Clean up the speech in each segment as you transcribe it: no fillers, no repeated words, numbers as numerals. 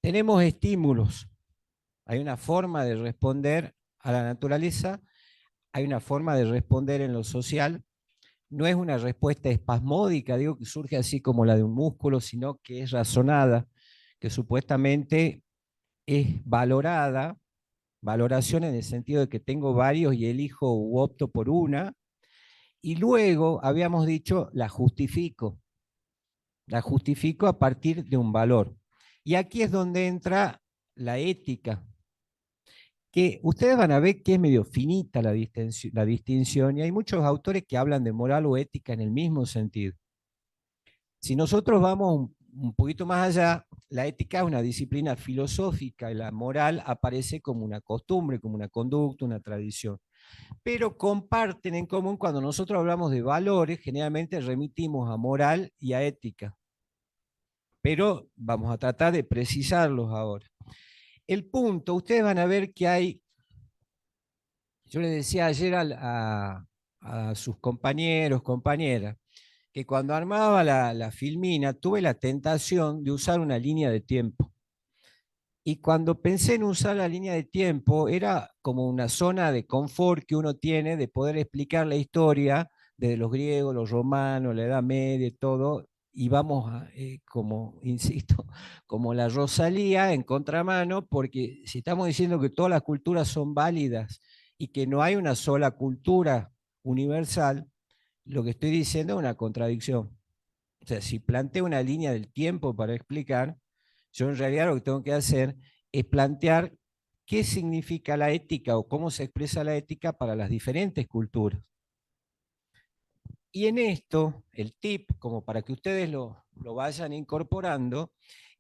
tenemos estímulos, hay una forma de responder a la naturaleza, hay una forma de responder en lo social, no es una respuesta espasmódica, digo que surge así como la de un músculo, sino que es razonada, que supuestamente es valorada, valoración en el sentido de que tengo varios y elijo u opto por una, y luego habíamos dicho la justifico a partir de un valor. Y aquí es donde entra la ética, que ustedes van a ver que es medio finita la distinción y hay muchos autores que hablan de moral o ética en el mismo sentido. Si nosotros vamos un poquito más allá, la ética es una disciplina filosófica y la moral aparece como una costumbre, como una conducta, una tradición. Pero comparten en común cuando nosotros hablamos de valores, generalmente remitimos a moral y a ética. Pero vamos a tratar de precisarlos ahora. El punto, ustedes van a ver que hay, yo les decía ayer a sus compañeros, compañeras, que cuando armaba la filmina tuve la tentación de usar una línea de tiempo. Y cuando pensé en usar la línea de tiempo, era como una zona de confort que uno tiene de poder explicar la historia desde los griegos, los romanos, la Edad Media, todo, y vamos, como insisto, como la Rosalía en contramano, porque si estamos diciendo que todas las culturas son válidas y que no hay una sola cultura universal, lo que estoy diciendo es una contradicción. O sea, si planteo una línea del tiempo para explicar, yo en realidad lo que tengo que hacer es plantear qué significa la ética o cómo se expresa la ética para las diferentes culturas. Y en esto, el tip, como para que ustedes lo vayan incorporando,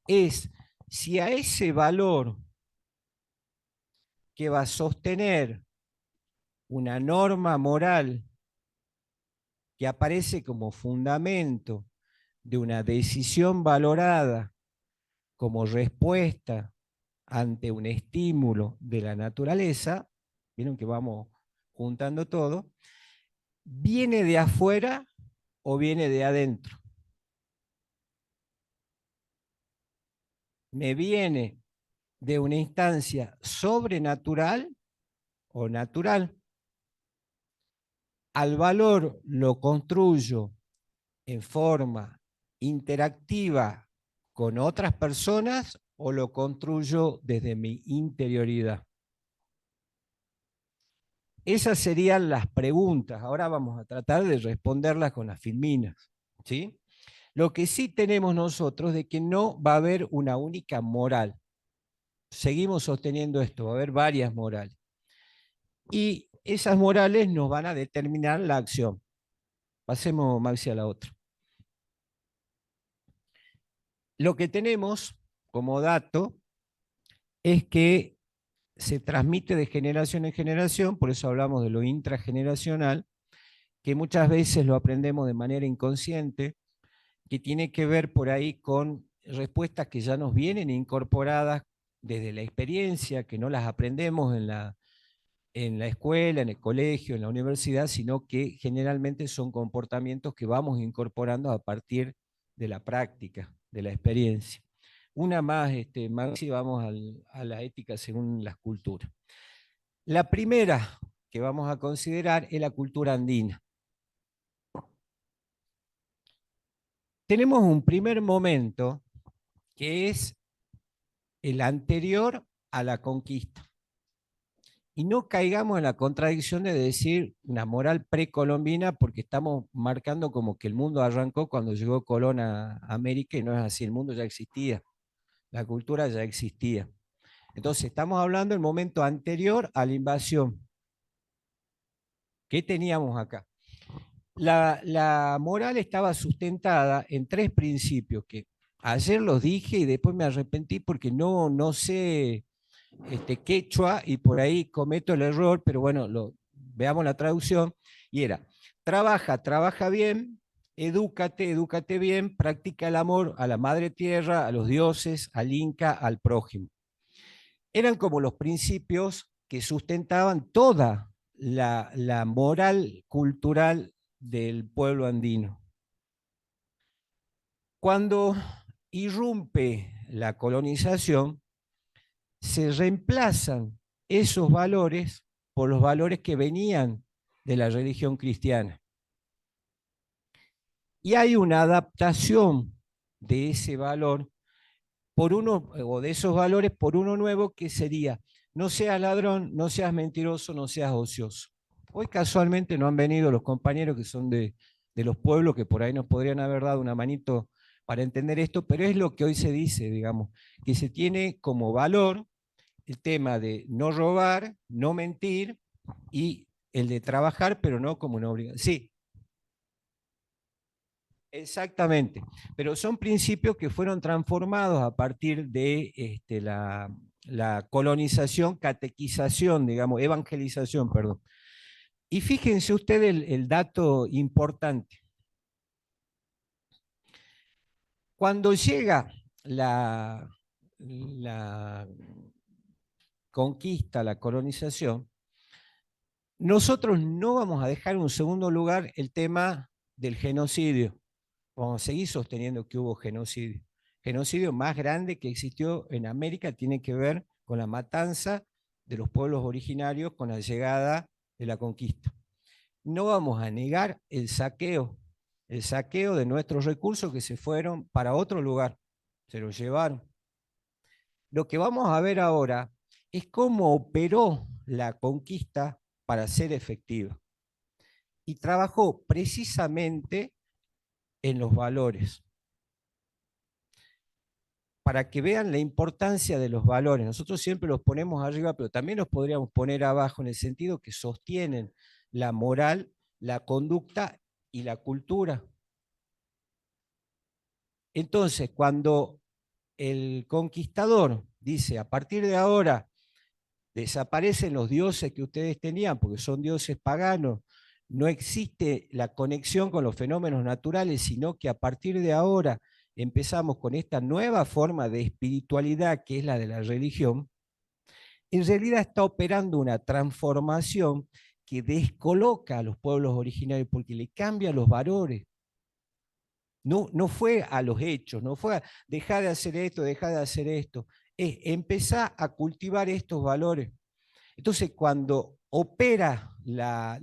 es si a ese valor que va a sostener una norma moral que aparece como fundamento de una decisión valorada como respuesta ante un estímulo de la naturaleza, vieron que vamos juntando todo, ¿viene de afuera o viene de adentro? ¿Me viene de una instancia sobrenatural o natural? Al valor lo construyo en forma interactiva con otras personas o lo construyo desde mi interioridad. Esas serían las preguntas. Ahora vamos a tratar de responderlas con las filminas, ¿sí? Lo que sí tenemos nosotros de que no va a haber una única moral. Seguimos sosteniendo esto, va a haber varias morales. Y esas morales nos van a determinar la acción. Pasemos, Maxi, a la otra. Lo que tenemos como dato es que se transmite de generación en generación, por eso hablamos de lo intrageneracional, que muchas veces lo aprendemos de manera inconsciente, que tiene que ver por ahí con respuestas que ya nos vienen incorporadas desde la experiencia, que no las aprendemos en la escuela, en el colegio, en la universidad, sino que generalmente son comportamientos que vamos incorporando a partir de la práctica, de la experiencia. Una más, Maxi, vamos a la ética según las culturas. La primera que vamos a considerar es la cultura andina. Tenemos un primer momento que es el anterior a la conquista. Y no caigamos en la contradicción de decir una moral precolombina porque estamos marcando como que el mundo arrancó cuando llegó Colón a América y no es así, el mundo ya existía, la cultura ya existía. Entonces estamos hablando del momento anterior a la invasión. ¿Qué teníamos acá? La moral estaba sustentada en tres principios que ayer los dije y después me arrepentí porque no sé quechua y por ahí cometo el error, pero bueno, veamos la traducción, y era, trabaja bien, edúcate bien, practica el amor a la madre tierra, a los dioses, al inca, al prójimo. Eran como los principios que sustentaban toda la moral cultural del pueblo andino. Cuando irrumpe la colonización, se reemplazan esos valores por los valores que venían de la religión cristiana. Y hay una adaptación de ese valor por uno, o de esos valores por uno nuevo, que sería: no seas ladrón, no seas mentiroso, no seas ocioso. Hoy casualmente no han venido los compañeros que son de los pueblos, que por ahí nos podrían haber dado una manito para entender esto, pero es lo que hoy se dice, digamos, que se tiene como valor el tema de no robar, no mentir, y el de trabajar, pero no como una obligación. Sí, exactamente, pero son principios que fueron transformados a partir de la colonización, catequización, digamos, evangelización, perdón. Y fíjense ustedes el dato importante. Cuando llega la conquista, la colonización, nosotros no vamos a dejar en un segundo lugar el tema del genocidio. Vamos a seguir sosteniendo que hubo genocidio. Genocidio más grande que existió en América tiene que ver con la matanza de los pueblos originarios con la llegada de la conquista. No vamos a negar el saqueo de nuestros recursos que se fueron para otro lugar, se los llevaron. Lo que vamos a ver ahora es cómo operó la conquista para ser efectiva. Y trabajó precisamente en los valores, para que vean la importancia de los valores. Nosotros siempre los ponemos arriba, pero también los podríamos poner abajo, en el sentido que sostienen la moral, la conducta y la cultura. Entonces, cuando el conquistador dice: a partir de ahora desaparecen los dioses que ustedes tenían, porque son dioses paganos, no existe la conexión con los fenómenos naturales, sino que a partir de ahora empezamos con esta nueva forma de espiritualidad, que es la de la religión. En realidad está operando una transformación que descoloca a los pueblos originarios, porque le cambia los valores. No, no fue a los hechos, no fue a dejar de hacer esto, dejar de hacer esto. Es empezar a cultivar estos valores. Entonces, cuando opera la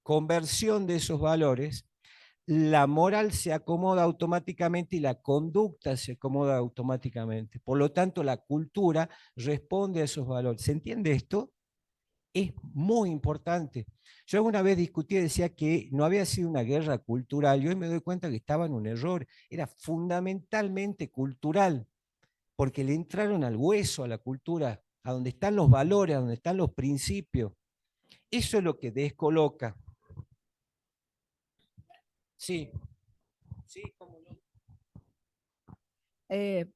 conversión de esos valores, la moral se acomoda automáticamente y la conducta se acomoda automáticamente. Por lo tanto, la cultura responde a esos valores. ¿Se entiende esto? Es muy importante. Yo alguna vez discutí y decía que no había sido una guerra cultural, y hoy me doy cuenta que estaba en un error. Era fundamentalmente cultural, porque le entraron al hueso a la cultura, a donde están los valores, a donde están los principios. Eso es lo que descoloca. Sí, sí, cómo no. Eh,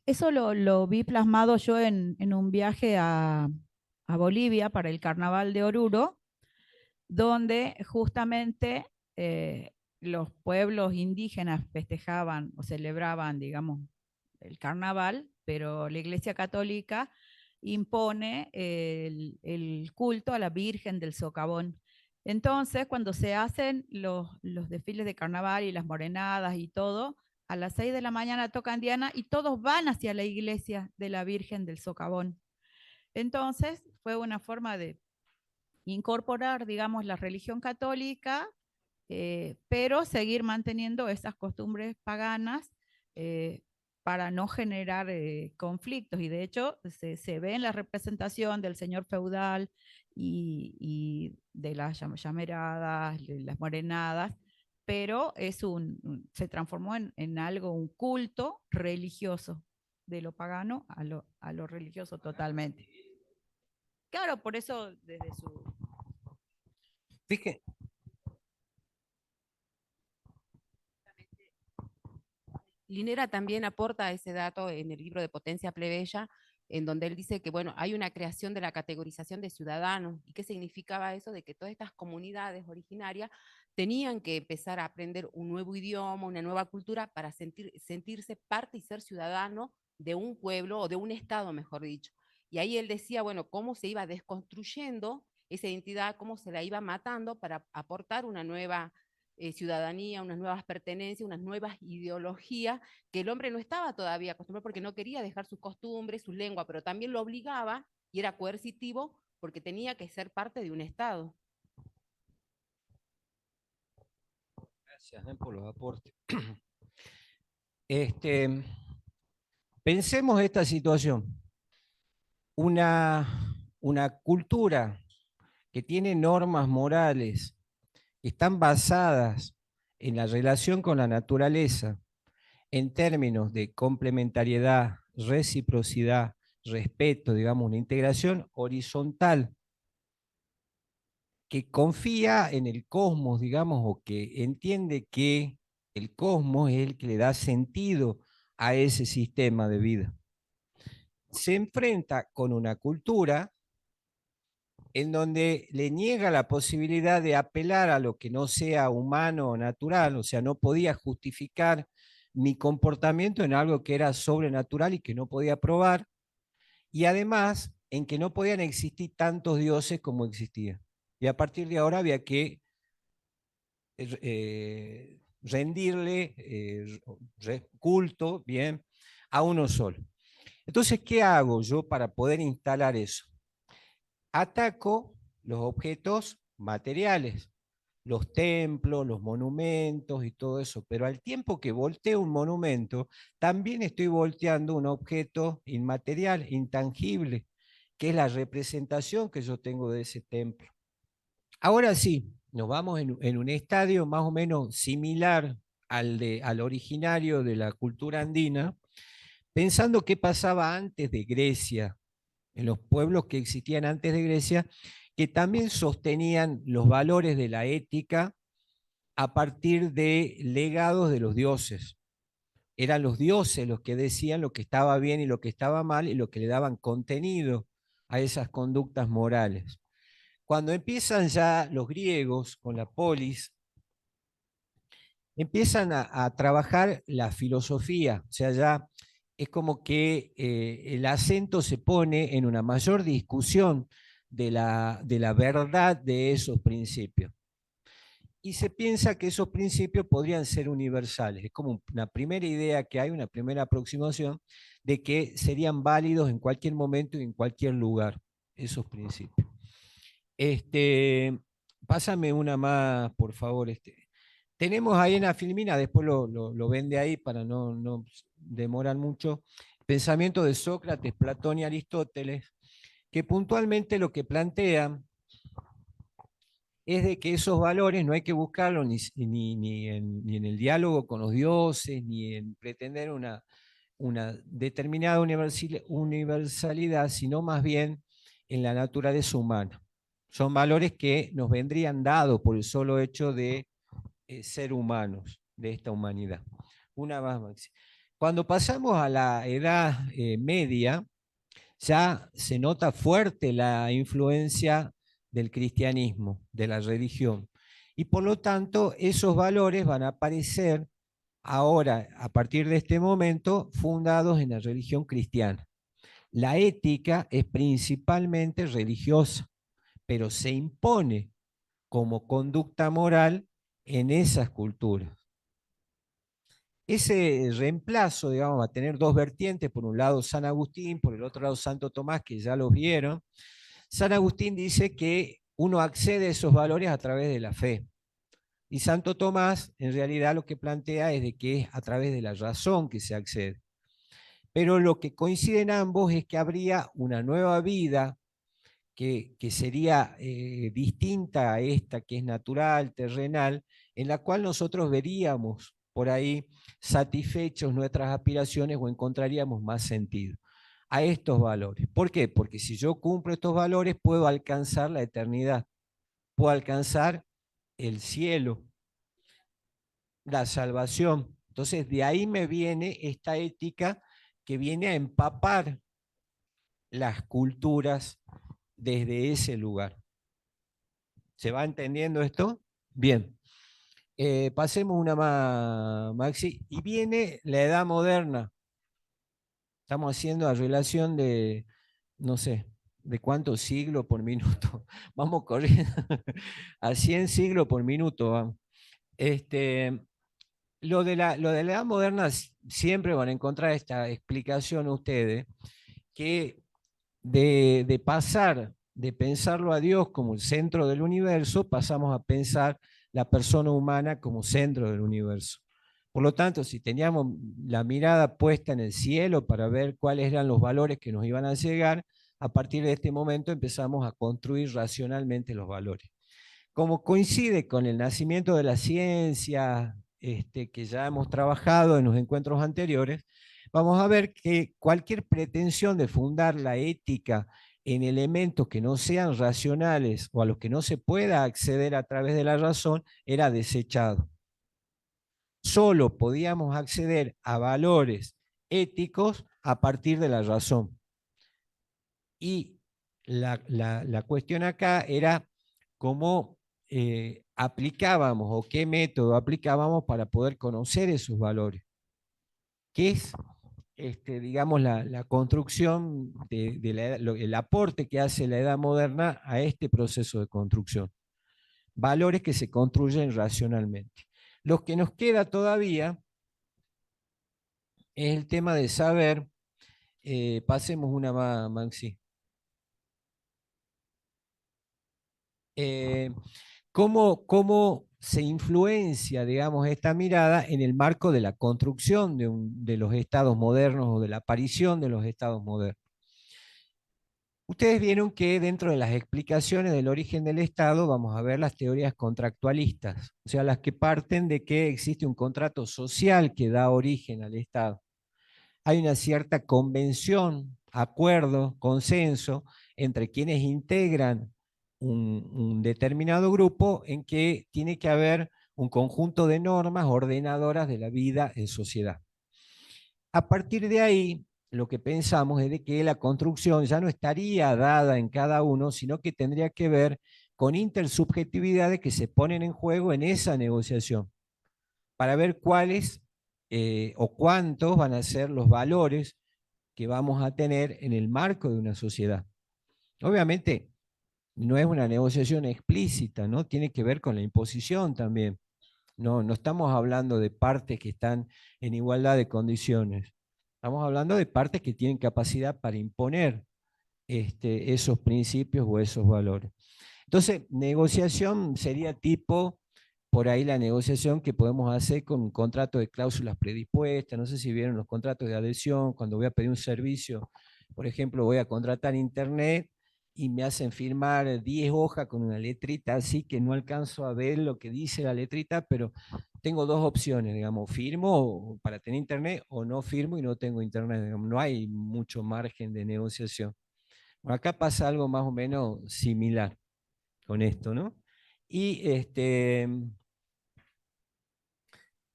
Eso lo vi plasmado yo en un viaje a Bolivia para el Carnaval de Oruro, donde justamente los pueblos indígenas festejaban o celebraban, digamos, el carnaval, pero la Iglesia Católica impone el culto a la Virgen del Socavón. Entonces, cuando se hacen los desfiles de carnaval y las morenadas y todo, a las 6 de la mañana tocan Diana y todos van hacia la iglesia de la Virgen del Socavón. Entonces, fue una forma de incorporar, digamos, la religión católica, pero seguir manteniendo esas costumbres paganas eh, para no generar conflictos. Y de hecho, se ve en la representación del señor feudal y de las llameradas, las morenadas, pero se transformó en algo, un culto religioso, de lo pagano a lo religioso totalmente. Claro, por eso desde su... Fíjense, Linera también aporta ese dato en el libro de Potencia Plebeya, en donde él dice que, bueno, hay una creación de la categorización de ciudadanos. ¿Y qué significaba eso? De que todas estas comunidades originarias tenían que empezar a aprender un nuevo idioma, una nueva cultura para sentirse parte y ser ciudadano de un pueblo o de un estado, mejor dicho. Y ahí él decía, bueno, cómo se iba desconstruyendo esa identidad, cómo se la iba matando para aportar una nueva ciudadanía, unas nuevas pertenencias, unas nuevas ideologías que el hombre no estaba todavía acostumbrado porque no quería dejar sus costumbres, su lengua, pero también lo obligaba y era coercitivo porque tenía que ser parte de un Estado. Gracias, por los aportes. Pensemos esta situación. Una cultura que tiene normas morales que están basadas en la relación con la naturaleza, en términos de complementariedad, reciprocidad, respeto, digamos, una integración horizontal que confía en el cosmos, digamos, o que entiende que el cosmos es el que le da sentido a ese sistema de vida. Se enfrenta con una cultura en donde le niega la posibilidad de apelar a lo que no sea humano o natural, o sea, no podía justificar mi comportamiento en algo que era sobrenatural y que no podía probar, y además en que no podían existir tantos dioses como existían. Y a partir de ahora había que rendirle culto, bien, a uno solo. Entonces, ¿qué hago yo para poder instalar eso? Ataco los objetos materiales, los templos, los monumentos y todo eso, pero al tiempo que volteo un monumento, también estoy volteando un objeto inmaterial, intangible, que es la representación que yo tengo de ese templo. Ahora sí, nos vamos en un estadio más o menos similar al originario de la cultura andina, pensando qué pasaba antes de Grecia, en los pueblos que existían antes de Grecia, que también sostenían los valores de la ética a partir de legados de los dioses. Eran los dioses los que decían lo que estaba bien y lo que estaba mal y lo que le daban contenido a esas conductas morales. Cuando empiezan ya los griegos con la polis, empiezan a trabajar la filosofía, o sea, ya es como que el acento se pone en una mayor discusión de la verdad de esos principios. Y se piensa que esos principios podrían ser universales. Es como una primera idea que hay, una primera aproximación de que serían válidos en cualquier momento y en cualquier lugar, esos principios. Pásame una más, por favor. Tenemos ahí en la filmina, después lo vende ahí para no demorar mucho, pensamiento de Sócrates, Platón y Aristóteles, que puntualmente lo que plantean es de que esos valores no hay que buscarlos ni en el diálogo con los dioses, ni en pretender una determinada universalidad, sino más bien en la naturaleza humana. Son valores que nos vendrían dados por el solo hecho de ser humanos, de esta humanidad. Una más, Maxi. Cuando pasamos a la edad media, ya se nota fuerte la influencia del cristianismo, de la religión. Y por lo tanto, esos valores van a aparecer ahora, a partir de este momento, fundados en la religión cristiana. La ética es principalmente religiosa, pero se impone como conducta moral en esas culturas. Ese reemplazo, digamos, va a tener dos vertientes, por un lado San Agustín, por el otro lado Santo Tomás, que ya los vieron. San Agustín dice que uno accede a esos valores a través de la fe. Y Santo Tomás, en realidad, lo que plantea es de que es a través de la razón que se accede. Pero lo que coinciden ambos es que habría una nueva vida que sería distinta a esta que es natural, terrenal, en la cual nosotros veríamos por ahí satisfechos nuestras aspiraciones o encontraríamos más sentido a estos valores. ¿Por qué? Porque si yo cumplo estos valores puedo alcanzar la eternidad, puedo alcanzar el cielo, la salvación. Entonces de ahí me viene esta ética que viene a empapar las culturas desde ese lugar. ¿Se va entendiendo esto? Bien. Pasemos una más, Maxi. Y viene la edad moderna. Estamos haciendo la relación de, no sé, de cuántos siglos por minuto. Vamos corriendo a 100 siglos por minuto. Vamos. Lo de la edad moderna siempre van a encontrar esta explicación ustedes, que de pasar de pensarlo a Dios como el centro del universo, pasamos a pensar la persona humana como centro del universo. Por lo tanto, si teníamos la mirada puesta en el cielo para ver cuáles eran los valores que nos iban a llegar, a partir de este momento empezamos a construir racionalmente los valores. Como coincide con el nacimiento de la ciencia, que ya hemos trabajado en los encuentros anteriores, vamos a ver que cualquier pretensión de fundar la ética en elementos que no sean racionales o a los que no se pueda acceder a través de la razón era desechado. Solo podíamos acceder a valores éticos a partir de la razón. Y la cuestión acá era cómo aplicábamos o qué método aplicábamos para poder conocer esos valores. ¿Qué es, digamos, la construcción, el aporte que hace la edad moderna a este proceso de construcción? Valores que se construyen racionalmente. Lo que nos queda todavía es el tema de saber, pasemos una más, Maxi. ¿Cómo se influencia, digamos, esta mirada en el marco de la construcción de los estados modernos o de la aparición de los estados modernos? Ustedes vieron que dentro de las explicaciones del origen del Estado vamos a ver las teorías contractualistas, o sea, las que parten de que existe un contrato social que da origen al Estado. Hay una cierta convención, acuerdo, consenso entre quienes integran un determinado grupo en que tiene que haber un conjunto de normas ordenadoras de la vida en sociedad. A partir de ahí, lo que pensamos es de que la construcción ya no estaría dada en cada uno, sino que tendría que ver con intersubjetividades que se ponen en juego en esa negociación, para ver cuáles o cuántos van a ser los valores que vamos a tener en el marco de una sociedad. Obviamente, no es una negociación explícita, ¿no? Tiene que ver con la imposición también. No estamos hablando de partes que están en igualdad de condiciones. Estamos hablando de partes que tienen capacidad para imponer esos principios o esos valores. Entonces, negociación sería tipo, por ahí la negociación que podemos hacer con un contrato de cláusulas predispuestas. No sé si vieron los contratos de adhesión, cuando voy a pedir un servicio, por ejemplo, voy a contratar internet y me hacen firmar 10 hojas con una letrita así que no alcanzo a ver lo que dice la letrita, pero tengo dos opciones, digamos, firmo para tener internet o no firmo y no tengo internet. Digamos, no hay mucho margen de negociación. Bueno, acá pasa algo más o menos similar con esto, ¿no? Y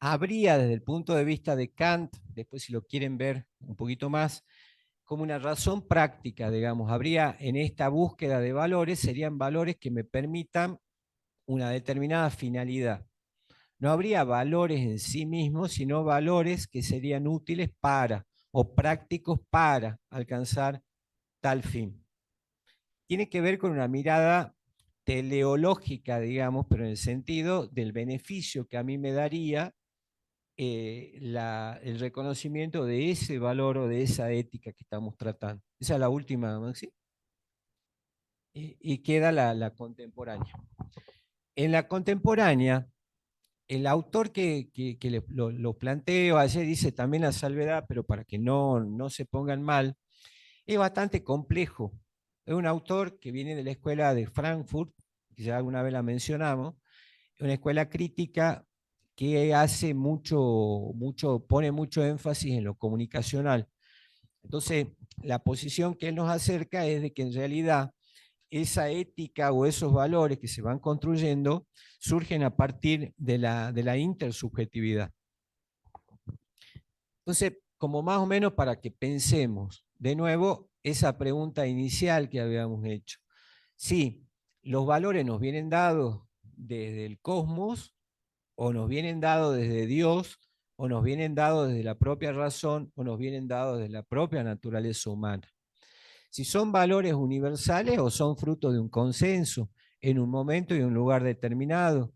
habría desde el punto de vista de Kant, después si lo quieren ver un poquito más, como una razón práctica, digamos, habría en esta búsqueda de valores, serían valores que me permitan una determinada finalidad. No habría valores en sí mismos, sino valores que serían útiles para o prácticos para alcanzar tal fin. Tiene que ver con una mirada teleológica, digamos, pero en el sentido del beneficio que a mí me daría el reconocimiento de ese valor o de esa ética que estamos tratando. Esa es la última, Maxi. Y queda la contemporánea. En la contemporánea, el autor que lo planteo ayer dice también la salvedad, pero para que no se pongan mal, es bastante complejo. Es un autor que viene de la escuela de Frankfurt, que ya alguna vez la mencionamos, una escuela crítica que hace pone mucho énfasis en lo comunicacional. Entonces, la posición que él nos acerca es de que en realidad esa ética o esos valores que se van construyendo surgen a partir de la intersubjetividad. Entonces, como más o menos para que pensemos de nuevo esa pregunta inicial que habíamos hecho. Sí, los valores nos vienen dados desde el cosmos, o nos vienen dados desde Dios, o nos vienen dados desde la propia razón, o nos vienen dados desde la propia naturaleza humana. Si son valores universales o son fruto de un consenso en un momento y un lugar determinado.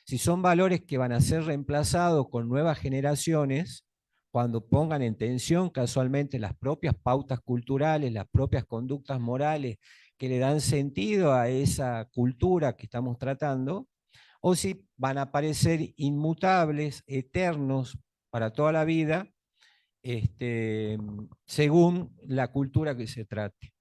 Si son valores que van a ser reemplazados con nuevas generaciones, cuando pongan en tensión casualmente las propias pautas culturales, las propias conductas morales que le dan sentido a esa cultura que estamos tratando, o si van a aparecer inmutables, eternos para toda la vida, según la cultura que se trate.